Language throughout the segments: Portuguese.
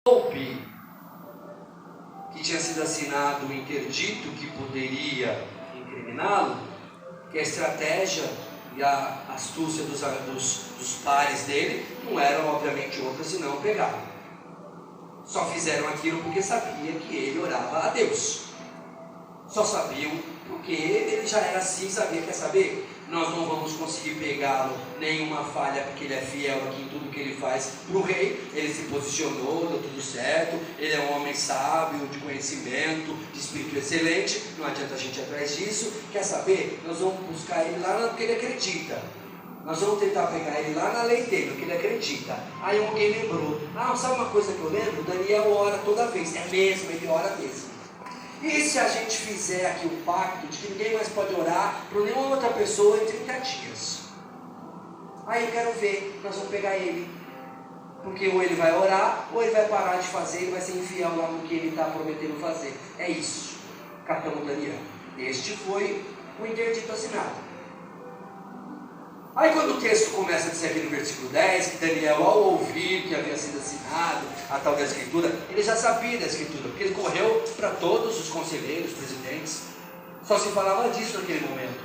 soube que tinha sido assinado um interdito que poderia incriminá-lo, que a estratégia e a astúcia dos pares dele não eram obviamente outras senão pegá-lo. Só fizeram aquilo porque sabia que ele orava a Deus. Só sabiam porque ele já era assim, sabia, quer saber? Nós não vamos conseguir pegá-lo nenhuma falha, porque ele é fiel aqui em tudo que ele faz para o rei. Ele se posicionou, deu tudo certo, ele é um homem sábio, de conhecimento, de espírito excelente, não adianta a gente ir atrás disso. Quer saber? Nós vamos buscar ele lá porque ele acredita. Nós vamos tentar pegar ele lá na lei dele, porque ele acredita. Aí alguém lembrou, sabe uma coisa que eu lembro? Daniel ora toda vez, é mesmo, ele ora mesmo. E se a gente fizer aqui o pacto de que ninguém mais pode orar por nenhuma outra pessoa em 30 dias? Aí eu quero ver, nós vamos pegar ele. Porque ou ele vai orar, ou ele vai parar de fazer, ele vai ser infiel lá no que ele está prometendo fazer. É isso, capitão Daniel. Este foi o interdito assinado. Aí quando o texto começa a dizer aqui no versículo 10, que Daniel, ao ouvir que havia sido assinado a tal da escritura, ele já sabia da escritura, porque ele correu para todos os conselheiros, presidentes, só se falava disso naquele momento.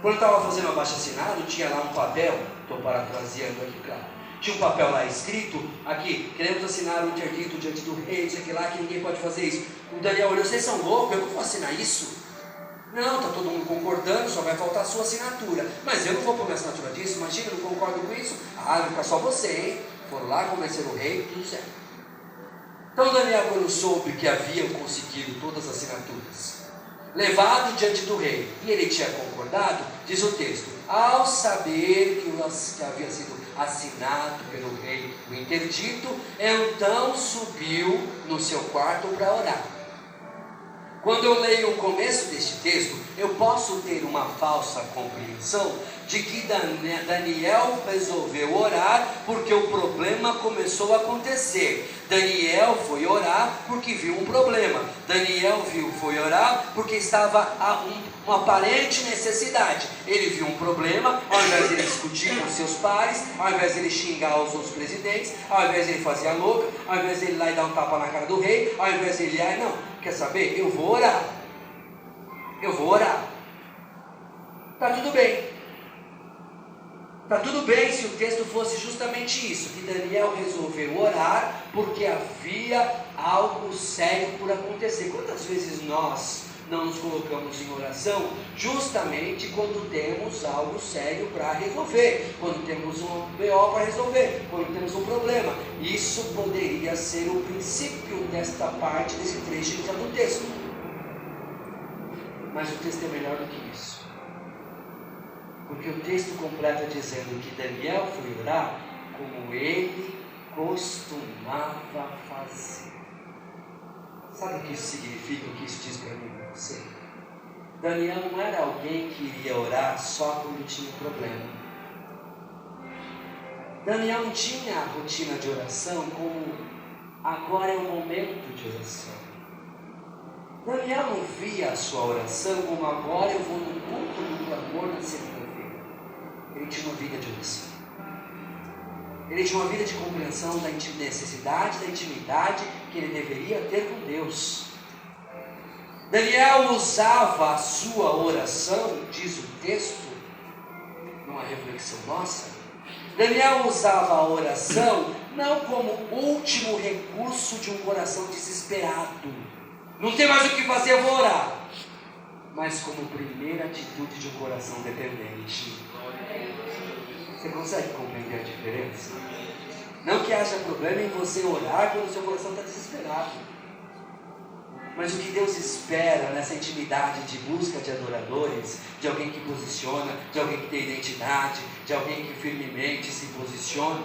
Quando estava fazendo o abaixo-assinado, tinha lá um papel, estou parafraseando aqui, claro, tinha um papel lá escrito, aqui, queremos assinar o interdito diante do rei, isso aqui lá, que ninguém pode fazer isso. O Daniel olhou, vocês são loucos, eu não vou assinar isso? Não, está todo mundo concordando, só vai faltar a sua assinatura. Mas eu não vou pôr minha assinatura disso, imagina, eu não concordo com isso. Vai ficar só você, hein? Foram lá, convenceram o rei, tudo certo. Então Daniel, quando soube que haviam conseguido todas as assinaturas, levado diante do rei, e ele tinha concordado, diz o texto, ao saber que havia sido assinado pelo rei o interdito, então subiu no seu quarto para orar. Quando eu leio o começo deste texto, eu posso ter uma falsa compreensão de que Daniel resolveu orar porque o problema começou a acontecer. Daniel foi orar porque viu um problema. Daniel foi orar porque estava uma aparente necessidade. Ele viu um problema, ao invés de ele discutir com seus pares, ao invés de ele xingar os outros presidentes, ao invés de ele fazer a louca, ao invés de ele ir lá e dar um tapa na cara do rei, ao invés de ele ir, não, quer saber? Eu vou orar. Eu vou orar. Está tudo bem. Está tudo bem se o texto fosse justamente isso, que Daniel resolveu orar porque havia algo sério por acontecer. Quantas vezes nós não nos colocamos em oração justamente quando temos algo sério para resolver, quando temos um BO para resolver, quando temos um problema? Isso poderia ser o princípio desta parte, desse trecho que está no texto. Mas o texto é melhor do que isso. Porque o texto completa dizendo que Daniel foi orar como ele costumava fazer. Sabe o que isso significa, o que isso diz para mim e para você? Daniel não era alguém que iria orar só quando tinha um problema. Daniel não tinha a rotina de oração como agora é o momento de oração. Daniel não via a sua oração como agora eu vou no culto do clamor na segunda-feira. Ele tinha uma vida de oração. Ele tinha uma vida de compreensão da necessidade, da intimidade que ele deveria ter com Deus. Daniel usava a sua oração, diz o texto, numa reflexão nossa. Daniel usava a oração não como último recurso de um coração desesperado. Não tem mais o que fazer, eu vou orar. Mas como primeira atitude de um coração dependente. Você consegue compreender a diferença? Não que haja problema em você orar quando o seu coração está desesperado. Mas o que Deus espera nessa intimidade de busca de adoradores, de alguém que posiciona, de alguém que tem identidade, de alguém que firmemente se posiciona,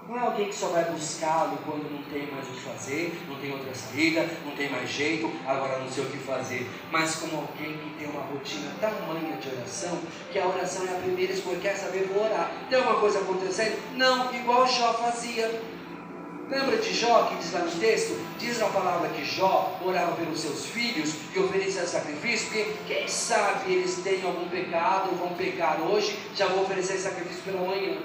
não é alguém que só vai buscá-lo quando não tem mais o que fazer, não tem outra saída, não tem mais jeito, agora não sei o que fazer, mas como alguém que tem uma rotina tamanha de oração, que a oração é a primeira escolha, quer saber, vou orar. Tem alguma coisa acontecendo? Não, igual Jó fazia. Lembra de Jó que diz lá no texto? Diz a palavra que Jó orava pelos seus filhos e oferecia sacrifício, porque quem sabe eles têm algum pecado, ou vão pecar hoje, já vou oferecer sacrifício pela manhã.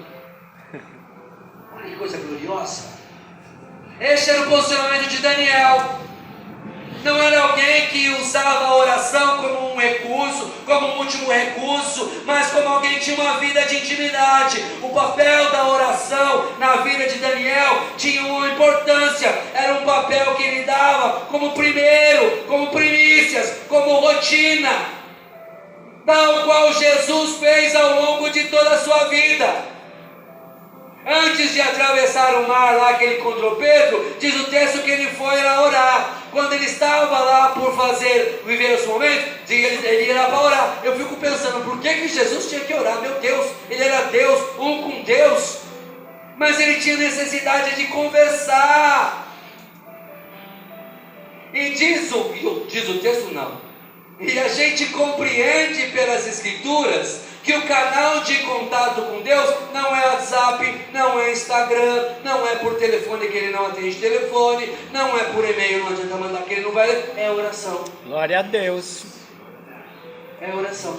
Olha que coisa gloriosa. Este era o posicionamento de Daniel. Não era alguém que usava a oração como um recurso, como um último recurso, mas como alguém que tinha uma vida de intimidade. O papel da oração na vida de Daniel tinha uma importância, era um papel que ele dava como primeiro, como primícias, como rotina, tal qual Jesus fez ao longo de toda a sua vida. Antes de atravessar o mar lá que ele encontrou Pedro, diz o texto que ele foi lá orar. Quando ele estava lá por viver esse momento, ele ia lá para orar. Eu fico pensando, por que Jesus tinha que orar? Meu Deus, ele era Deus, um com Deus. Mas ele tinha necessidade de conversar. E diz o texto não. E a gente compreende pelas Escrituras que o canal de contato com Deus não é WhatsApp, não é Instagram, não é por telefone que ele não atende telefone, não é por e-mail, não adianta mandar que ele não vai ler, é oração. Glória a Deus. É oração.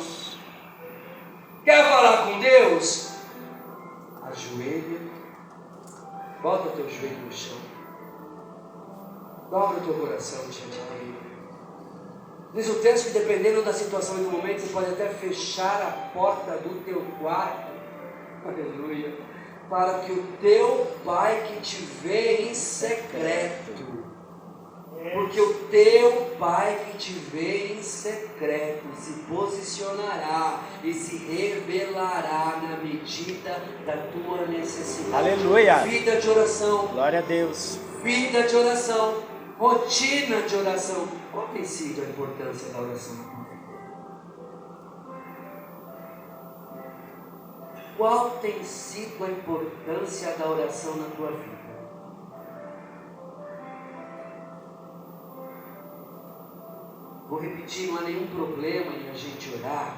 Quer falar com Deus? Ajoelha, bota teu joelho no chão, dobra o teu coração diante dele. Diz o texto que dependendo da situação e do momento, você pode até fechar a porta do teu quarto, aleluia, para que o teu Pai que te vê em secreto, porque o teu Pai que te vê em secreto se posicionará e se revelará na medida da tua necessidade. Aleluia. Vida de oração. Glória a Deus. Vida de oração. Rotina de oração. Qual tem sido a importância da oração? Qual tem sido a importância da oração na tua vida? Vou repetir, não há nenhum problema em a gente orar.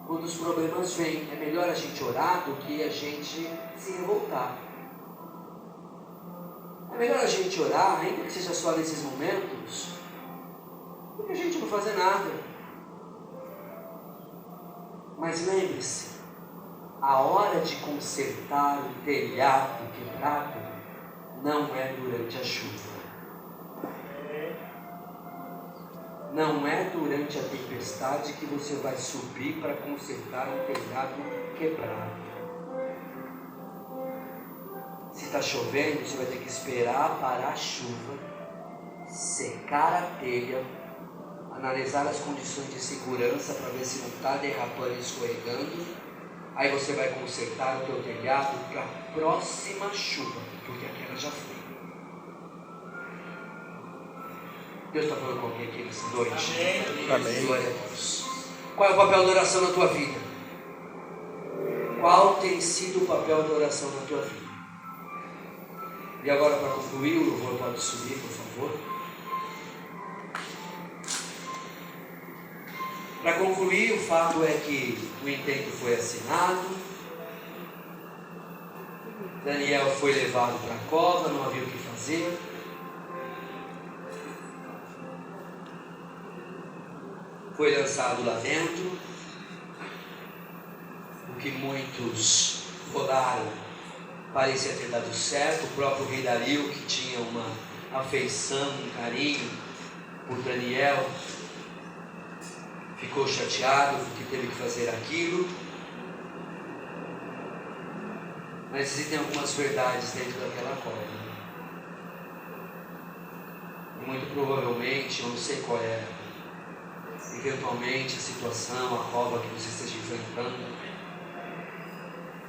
Quando os problemas vêm, é melhor a gente orar do que a gente se revoltar. É melhor a gente orar, ainda que seja só nesses momentos, do que a gente não fazer nada. Mas lembre-se, a hora de consertar o telhado quebrado não é durante a chuva. Não é durante a tempestade que você vai subir para consertar o telhado quebrado. Se está chovendo, você vai ter que esperar parar a chuva, secar a telha, analisar as condições de segurança para ver se não está derrapando e escorregando. Aí você vai consertar o teu telhado para a próxima chuva, porque aquela já foi. Deus está falando com alguém aqui nessa noite? Amém. Glória a Deus. Qual é o papel da oração na tua vida? Qual tem sido o papel da oração na tua vida? E agora, para concluir, o louvor pode subir, por favor. Para concluir, o fato é que o intento foi assinado, Daniel foi levado para a cova, não havia o que fazer. Foi lançado lá dentro, o que muitos rodaram parecia ter dado certo. O próprio rei Dario, que tinha uma afeição, um carinho por Daniel, ficou chateado porque teve que fazer aquilo. Mas existem algumas verdades dentro daquela cova. E muito provavelmente, eu não sei qual é eventualmente a situação, a cova que você esteja enfrentando.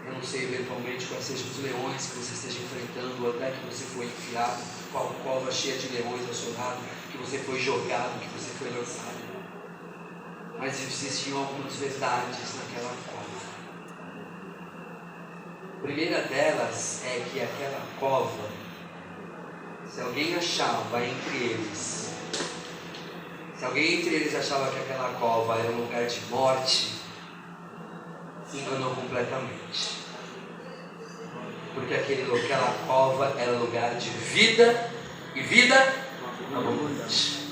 Eu não sei eventualmente quais sejam os leões que você esteja enfrentando, ou até que você foi enfiado, qual cova cheia de leões ao seu lado, que você foi jogado, que você foi lançado. Mas existiam algumas verdades naquela cova. A primeira delas é que aquela cova, se alguém achava entre eles, se alguém entre eles achava que aquela cova era um lugar de morte, se enganou completamente. Porque aquela cova era lugar de vida, e vida abundante.